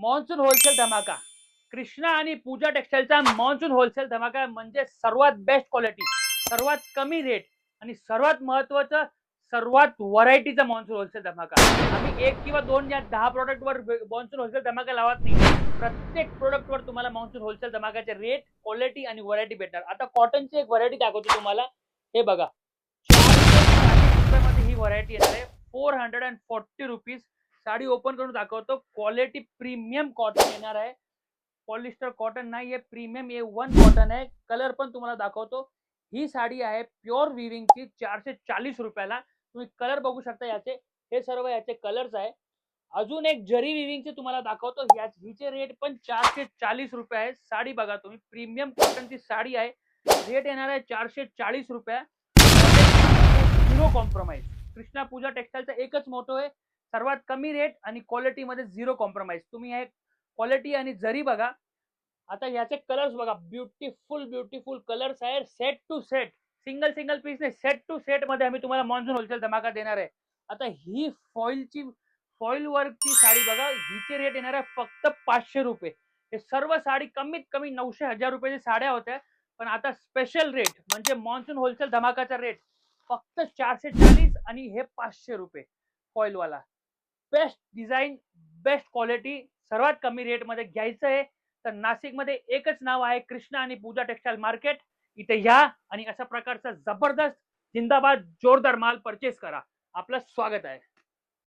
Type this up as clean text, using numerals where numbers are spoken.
Monsoon wholesale धमाका. कृष्णा आणि पूजा टेक्सटाईलचा monsoon wholesale धमाका म्हणजे सर्वात बेस्ट क्वालिटी, सर्वात कमी रेट आणि सर्वात महत्त्वाचं सर्वात व्हरायटीचा मॉन्सून होलसेल धमाका. आम्ही एक किंवा दोन या 10 प्रोडक्ट वर मॉन्सून होलसेल धमाका लावत नाही. प्रत्येक प्रोडक्ट वर तुम्हाला मॉन्सून होलसेल धमाकाचे रेट, क्वालिटी आणि व्हरायटी भेटणार. आता कॉटनची एक व्हरायटी दाखवतो तुम्हाला. हे बघा, 440 रुपयामध्ये ही व्हरायटी येणार आहे. 440 रुपीज. साडी ओपन करून दाखवतो. क्वालिटी प्रीमियम कॉटन येणार आहे. पॉलिस्टर कॉटन नाही आहे, प्रीमियम A1 कॉटन आहे. कलर पण तुम्हाला दाखवतो. ही साडी आहे प्युअर विविंगची 440 रुपयाला. तुम्ही कलर बघू शकता याचे. हे सर्व याचे कलर्स आहे. अजून एक जरी विविंगचे तुम्हाला दाखवतो. हिचे रेट पण 440 रुपये आहे. साडी बघा तुम्ही, प्रीमियम कॉटनची साडी आहे. रेट येणार आहे 440 रुपये. Zero compromise. कृष्णा पूजा टेक्सटाईलचा एकच मोठो आहे, सर्वात कमी रेट आणि क्वालिटी मध्ये झिरो कॉम्प्रोमाइज. तुम्ही हे क्वालिटी आणि जरी बघा. आता याचे कलर्स बघा, ब्युटिफुल कलर्स आहे. Set to set, single single piece नाही, सेट टू सेट मध्ये आम्ही तुम्हाला मॉन्सून होलसेल धमाका देणार आहे. आता ही फॉइल वर्कची साडी बघा, हिचे रेट येणार आहे फक्त 500 रुपये. हे सर्व साडी कमीत कमी 900-1000 रुपयाची साड्या होत्या, पण आता स्पेशल रेट म्हणजे मॉन्सून होलसेल धमाकाचा रेट फक्त 440 आणि हे 500 रुपये. फॉइलवाला बेस्ट डिझाईन, बेस्ट क्वालिटी, सर्वात कमी रेट मध्ये घ्यायचं आहे तर नाशिकमध्ये एकच नाव आहे, कृष्णा आणि पूजा टेक्सटाईल मार्केट. इथे या आणि अशा प्रकारचा जबरदस्त जिंदाबाद जोरदार माल परचेस करा. आपलं स्वागत आहे.